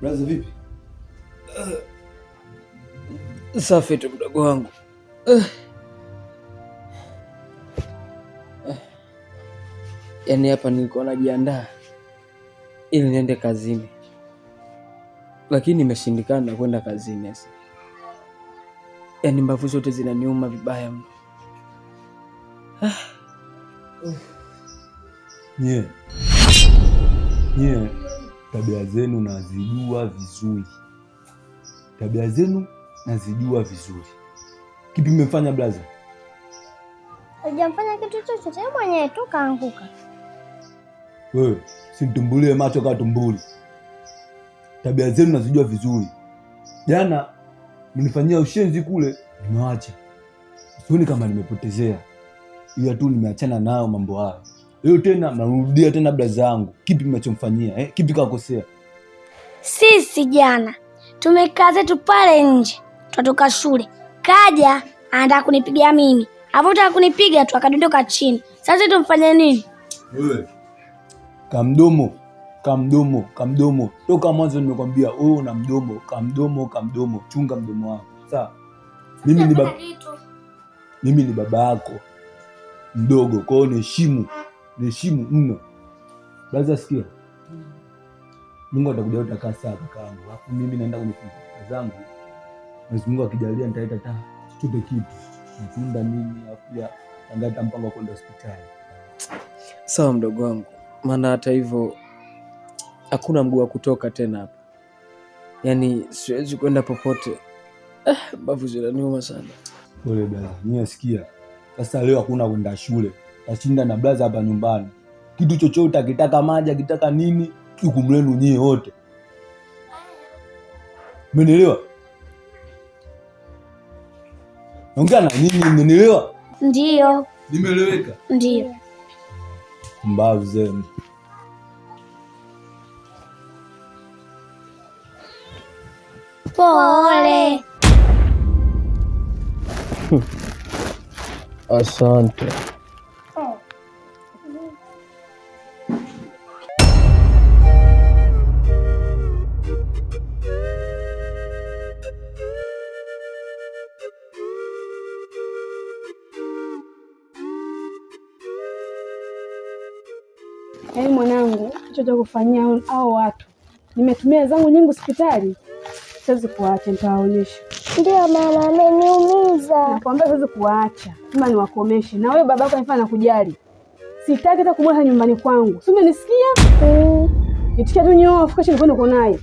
Brother vipi? Safi tu mdogo wangu. Yaani hapa nilikuwa najiandaa ili niende kazini, lakini imeshindikana kwenda kazini sasa. Yaani mbavu zote zinaniuma vibaya mno. Nye, tabia zenu nazijua vizuri. Tabia zenu nazijua vizuri. Kipi mmefanya blaza? Hujamfanya kitu chochote, yeye mwenyewe tu kaanguka. Wewe, simtumbulie macho kama tumbuli. Tabia zenu nazijua vizuri. Jana mnifanyia ushenzi kule, nimewacha. Sioni kama nimepotezea. Ila tu nimeachana nao mambo hayo. Leo tena narudia tena blaza yangu. Kipi mmechomfanyia? Kipi kakosea? Sisi jana tumekaa zetu pale nje, tunatoka shule. Kaja anataka kunipigia mimi. Hapo kunipiga tu akadondoka chini. Sasa tumfanye nini? Wewe. Kamdomo. Toka mwanzo nimekwambia wewe una mdomo, kamdomo. Chunga mdomo wako. Sawa? Mimi ni baba yako mdogo, kwa hiyo niheshimu mno. Baza sikia. Mungu atakuja utakaa sawa kakaangu. Alafu mimi naenda kwenye zangu. Mwenyezi Mungu akijalia nitaleta chochote kitu. Matunda nini afya angata mpango kwenda hospitali. Sawa mdogo wangu. Maana hata hivyo hakuna mguu wa kutoka tena hapa. Yaani siwezi kwenda popote. Mbavu zinaniuma sana. Pole blaza. Mimi sikia. Sasa leo hakuna kwenda shule. Tashinda na blaza hapa nyumbani. Kitu chochote akitaka maji, akitaka nini, jukumu lenu nyie wote. Umenielewa? Ongea na nini, umenielewa? Ndio. Nimeeleweka? Ndio. Mbavu zenu. Pole. Asante. Yaani mwanangu, hicho cha kufanyia hao watu. Nimetumia zangu nyingi hospitali. Siwezi kuacha, nitawaonyesha. Ndio mama, ameniumiza. Nakwambia siwezi kuacha. Kama niwakomeshe. Na wewe babako anifanya nakujali. Sitaki hata kumwacha nyumbani kwangu. Si umenisikia? Nitikia tu nyoo afuka chini kwenda uko naye.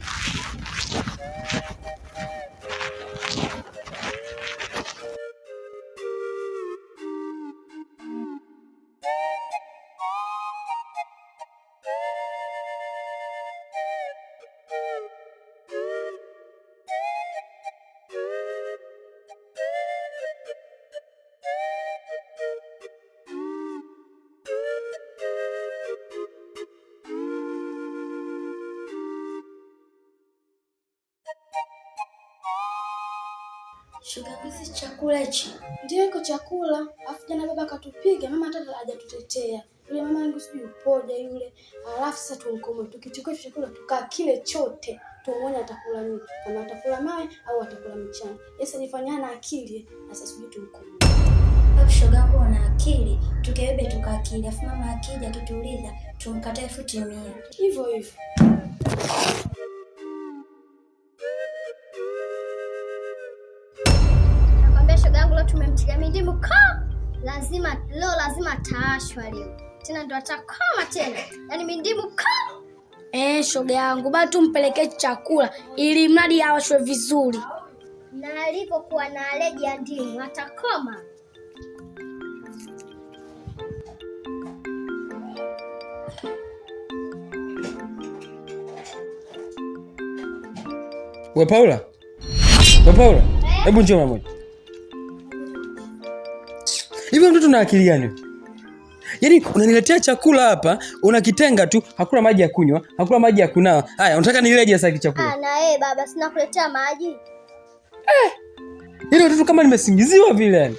Shuga hizi chakula hichi. Ndio iko chakula. Alafu jana baba akatupiga, mama hata hajatutetea. Yule mama yangu sijui upoja yule. Alafu sasa tunkomo tukichukua chakula tukaa kile chote. Tuone atakula nini. Kama atakula mawe au atakula mchana. Yesa nifanyana akili. Sasa sijui tunkomo. Hapo shoga yangu ana akili, tukebebe tukaakili. Alafu mama akija akituuliza tumkatae futi 100. Hivyo hivyo. Shoga yangu leo tumemtilia mindimu lazima taashwa leo. Tena ndo atakoma tena. Yaani mindimu Shoga yangu bado tumpelekee chakula ili mradi awashwe vizuri. Na alipokuwa na aleji ya ndimu atakoma. We Paula? Hebu njoo mama moja. Hivyo mtoto na akili gani? Yaani unaniletea chakula hapa, unakitenga tu, hakuna maji ya kunywa, hakuna maji ya kunawa. Haya, unataka nileje sasa chakula? Na baba, sina kuletea maji. Yaani watoto kama nimesingiziwa vile yani.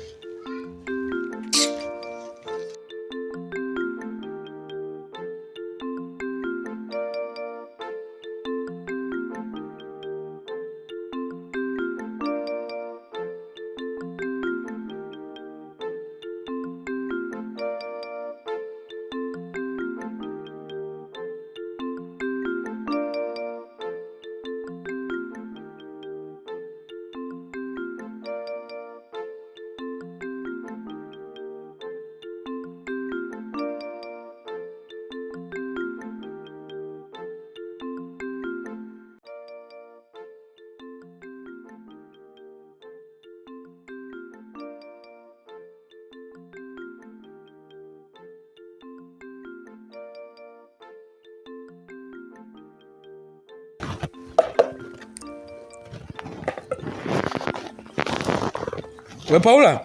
We Paula?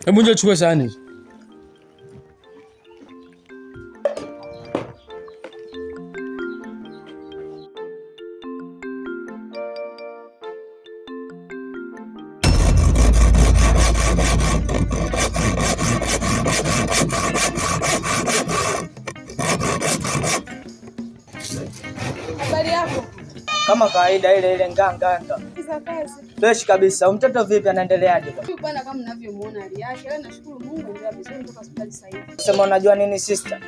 Hebu njoo chukua sahani. Habari yako? Kama kawaida ile nganganga. Fresh kabisa. Mtoto vipi anaendeleaje? Bwana kama mnavyomuona hali yake, leo nashukuru Mungu ndio vizuri kutoka hospitali sasa hivi. Sema unajua nini sister?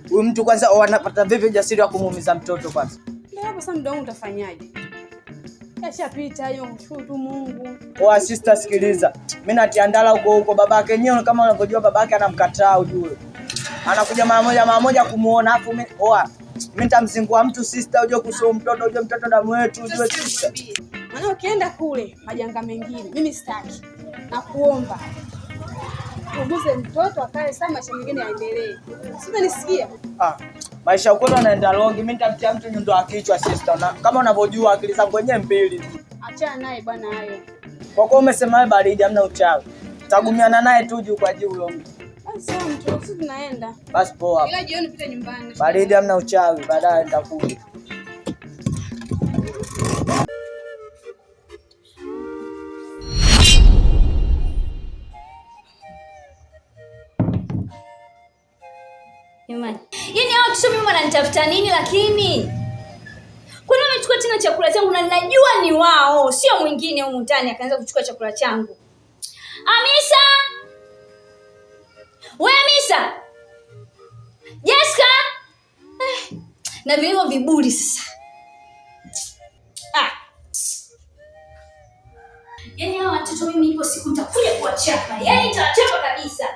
Huyu mtu kwanza anapata vipi ujasiri wa kumuumiza mtoto kwanza? Ndio hapo sasa mdomo utafanyaje? Yashapita hiyo, mshukuru tu Mungu. Poa sister, sikiliza. Mimi natiandala huko babake yenyewe kama unavyojua babake anamkataa ujue. Anakuja mara moja kumuona afu mimi mimi nitamzingua mtu sister, uje kusoma mtoto, uje mtoto damu yetu, uje sister. Maana ukienda kule majanga mengine, mimi sitaki. Nakuomba. Uguze mtoto akae sawa, maisha mengine yaendelee. Sio nisikia? Maisha uko anaenda longi, mimi nitamtia mtu nyundo ya kichwa sister. Na kama unavyojua akili zangu wenyewe mbili. Achana naye bwana hayo. Kwa kuwa umesema wewe baridi hamna uchawi. Tagumiana naye tu juu kwa juu huyo mtu. Sasa mtu sisi tunaenda. Basi poa. Ila jioni pita nyumbani. Baridi hamna uchawi, baadaye nitakuja. Jamani. Yaani hao watoto mimi wananitafuta nini lakini? Kwani wamechukua tena chakula changu na ninajua ni wao, sio mwingine huko ndani akaanza kuchukua chakula changu. Amisa! Wewe Amisa! Jessica! Na vilivyo viburi sasa. Yaani hao watoto mimi ipo siku nitakuja kuwachapa. Yaani nitawachapa kabisa.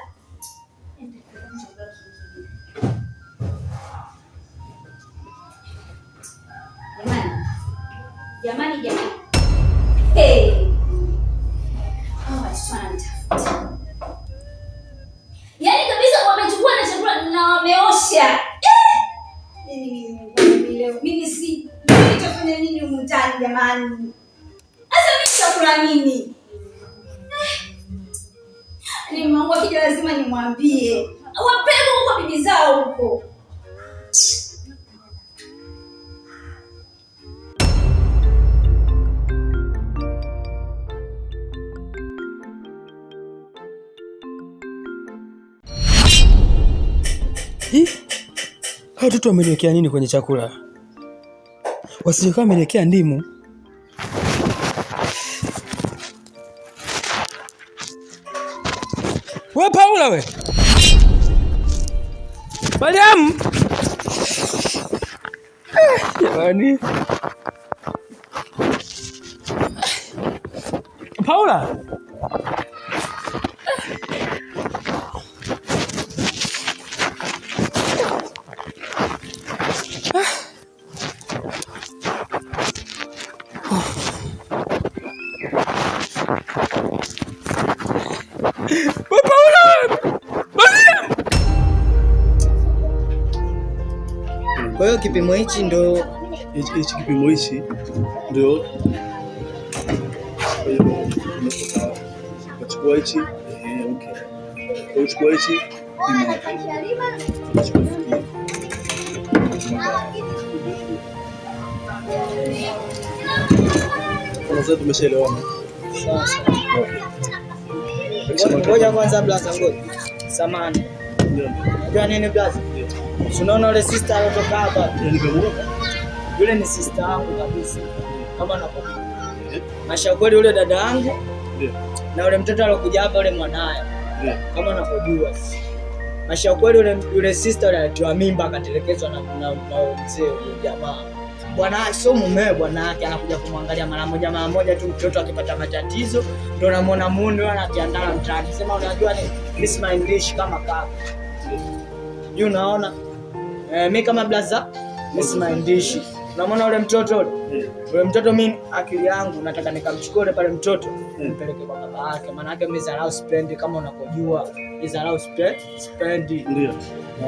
Jamani. Hey. Hao watoto wananitafuta. Yaani kabisa wamechukua na chakula na wameosha. Mimi nitafanya nini humu ndani jamani? Sasa mimi chakula nini? Ni Mungu akija lazima nimwambie. Wapeleke huko bibi zao huko. Hao watoto wameniwekea nini kwenye chakula? Wasije kama wameniwekea ndimu. We Paula we. Mariam. Jamani. Paula. Kwa hiyo kipimo hichi ndo kipimo hichi ndio chukua hichi okay. Uchukua hichi sasa tumeshaelewana. Ngoja kwanza blaza, ngoja. Samahani. Unajua nini blaza? Unaona yule sister aliyotoka hapa? Yule ni sister yangu kabisa. Kama nakumbuka. Mashauri yule dada yangu. Na yule mtoto aliyokuja hapa yule mwanae. Kama nakujua. Mashauri yule sister alitoa mimba akatelekezwa na mzee yule jamaa. Bwana sio mume bwana yake anakuja kumwangalia mara moja tu, mtoto akipata matatizo ndio namuona muone anakiandala mtaani. Sema unajua ni this my English kama kaka. Juu naona mimi kama blaza this my English. Unamwona yule mtoto yule mtoto, mimi akili yangu nataka nikamchukue pale mtoto nimpeleke kwa baba yake, maana yake mimi zarau spend kama unakojua ni zarau spend ndio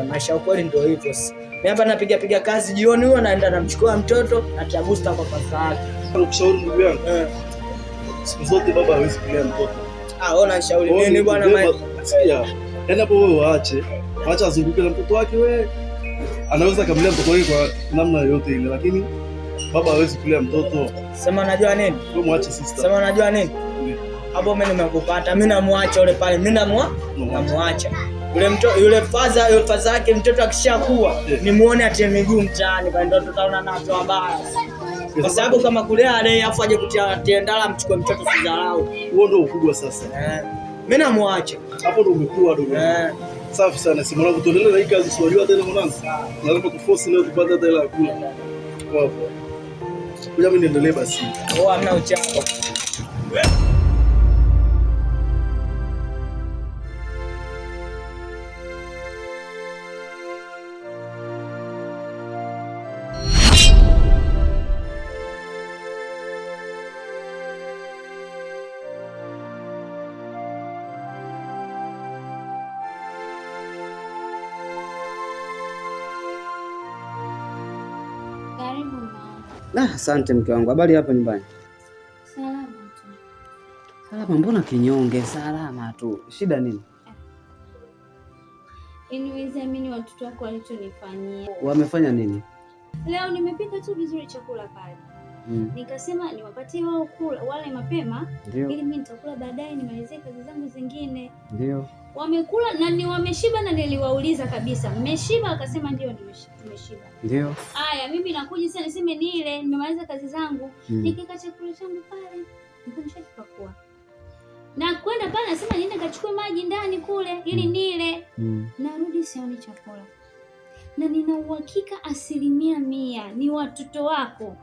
maisha ukweli ndio hivyo. Mimi hapa napiga kazi jioni, huyo naenda namchukua mtoto natia booster kwa pesa yake. Nakushauri ndugu yangu. siku zote baba hawezi kulea mtoto. Ona shauri nini bwana Mike? Sikia. Yaani hapo wewe waache azunguke na mtoto wake wewe. Anaweza kumlea mtoto wake kwa namna yoyote ile, lakini baba hawezi kulea mtoto. Sema unajua nini? Wewe muache sister. Sema unajua nini? Hapo mimi nimekupata. Mimi namuacha yule pale. Mimi namuacha. Yule faza yake mtoto akishakuwa nimuone atie miguu mtaani kwa ndio tutaona nazo habari. Kwa sababu kama kulea leo afu aje kutia ndala mchukue mtoto sidharau. Huo ndio ukubwa sasa. Mimi namuacha. Hapo ndio umekuwa dogo. Safi sana. Si mwanangu tuendelee na hii kazi unajua tena mwanangu. Lazima tuforce leo tupate hata hela ya kula. Kwa kuja mimi niendelee basi. Hamna uchako. Asante mke wangu. Habari hapa nyumbani? Salama tu. Salama, mbona kinyonge? Salama tu. Shida nini? Niamini watoto wako walichonifanyia. Wamefanya nini? Leo nimepika tu vizuri chakula pale. Nikasema niwapatie wao kula wale mapema ili mimi nitakula baadaye nimalizie kazi zangu zingine. Ndio. Wamekula na ni wameshiba na niliwauliza kabisa, mmeshiba? Akasema ndio tumeshiba. Ndio. Haya, mimi nakuja sasa niseme nile, nimemaliza kazi zangu, nikika chakula changu pale, nishakipakua. Na kwenda pale nasema niende kachukue maji ndani kule ili nile. Narudi sioni chakula. Na nina uhakika 100% ni watoto wako.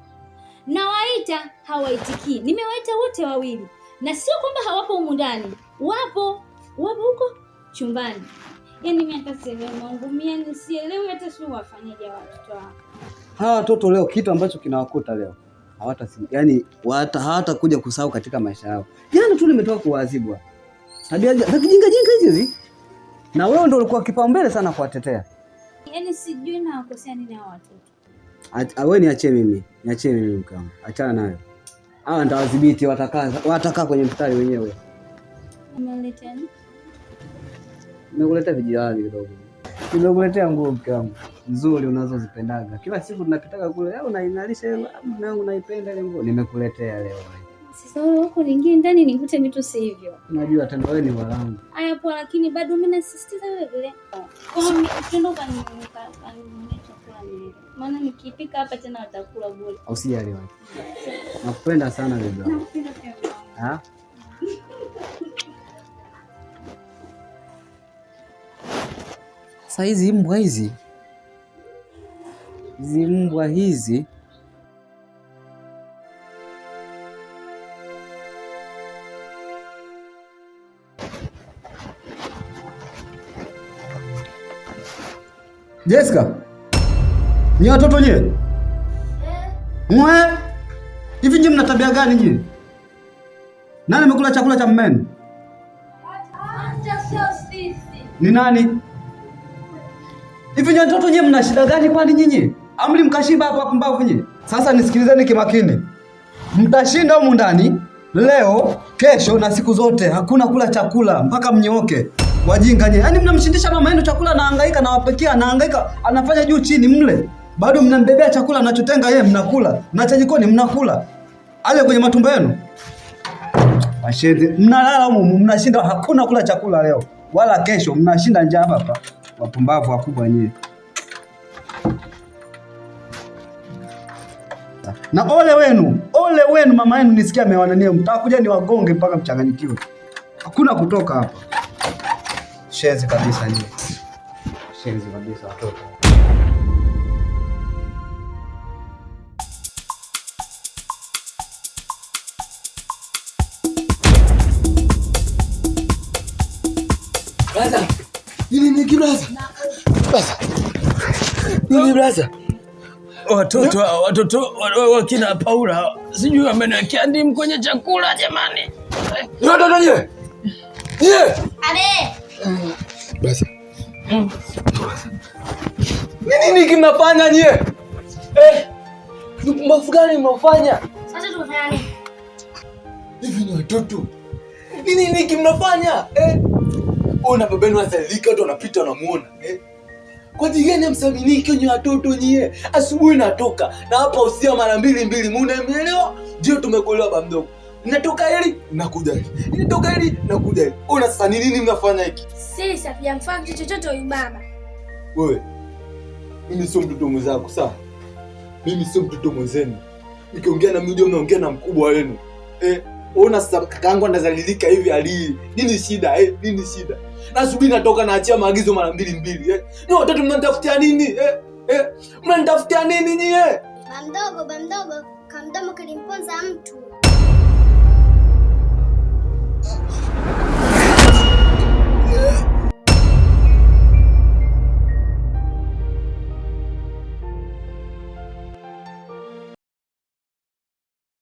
Nawaita hawaitikii. Nimewaita wote wawili. Na sio kwamba hawapo humu ndani. Wapo huko chumbani. Yaani mimi hata sielewi Mungu, mimi sielewi hata sio wafanyaje watoto wao. Hawa watoto leo kitu ambacho kinawakuta leo. Hawata kuja kusahau katika maisha yao. Jana tu nimetoka kuwaadhibu. Tabia za kijinga hizi. Na wewe ndio ulikuwa kipaumbele sana kuwatetea. Yaani sijui na wakosea nini hao watoto. Wewe niachie mimi mke wangu. Achana nayo. Hawa nitawadhibiti, watakaa kwenye mstari wenyewe. Umeleta nini? Nimekuletea vijana kidogo. Nimekuletea nguo mke wangu nzuri unazozipendaga. Kila siku tunapitaga kule, leo unainalisha ile mume wangu naipenda ile nguo. Nimekuletea leo. Sasa wewe wako niingie ndani nikute vitu sivyo. Unajua tena wewe ni walangu. Haya poa, lakini bado mimi nasisitiza wewe vile. Kwa mimi tuondoka chakula nile. Maana nikipika hapa tena watakula bure. Usijali wewe. Nakupenda sana bebe. Nakupenda pia. Sasa hizi mbwa hizi Jessica, ni watoto nye? Hivi nyinyi mna tabia gani nyinyi? Nani amekula chakula cha mmeni? Ni nani? Hivi nyinyi watoto nyinyi mna shida gani kwani nyinyi? Amli mkashiba hapa pumbavu nyinyi. Sasa nisikilizeni kimakini. Mtashinda humu ndani leo, kesho na siku zote. Hakuna kula chakula mpaka mnyooke. Wajinga nyinyi. Yaani mnamshindisha mama yenu chakula, anahangaika na wapikia, anahangaika, anafanya juu chini mle. Bado mnambebea chakula anachotenga yeye mnakula. Na cha jikoni mnakula. Ale kwenye matumbo yenu. Washende, mnalala humu, mnashinda, hakuna kula chakula leo wala kesho, mnashinda njaa hapa. Wapumbavu wakubwa nyinyi. Na ole wenu mama yenu nisikia amewanania, mtakuja ni wagonge mpaka mchanganyikiwe. Hakuna kutoka hapa. Shenzi kabisa nyinyi. Shenzi kabisa watoto. Brother, nini kibraza? Nini braza? Watoto wakina Paula sijui wameniwekea ndimu kwenye chakula jamani. Watoto nye? Nye? Abe. Braza. Nini kinafanya nye? Ni pumbavu gani mnafanya? Sasa tunafanya nini? Hivi ni watoto. Nini niki mnafanya? Ona baba yenu anazalika, watu wanapita wanamuona. Kwa ajili gani msaminiki wenye watoto nyie? Asubuhi natoka na hapa usia mara mbili, mnaelewa? Ndio tumekuelewa baba mdogo. Natoka hili nakuja hili. Nitoka hili nakuja hili. Ona sasa ni nini mnafanya hiki? Sisi hatujamfanya kitu chochote huyu baba. Wewe. Mimi sio mtoto mwenzako, sawa? Mimi sio mtoto mwenzenu. Nikiongea na mimi mnaongea na mkubwa wenu. Ona sasa kakaangu anazalilika hivi ali. Nini shida? Nini shida? Na asubuhi natoka naachia maagizo mara mbili. Ni watoto mnanitafutia nini? Mnanitafutia nini nyie? Bamdogo, kamdomo kilimponza mtu.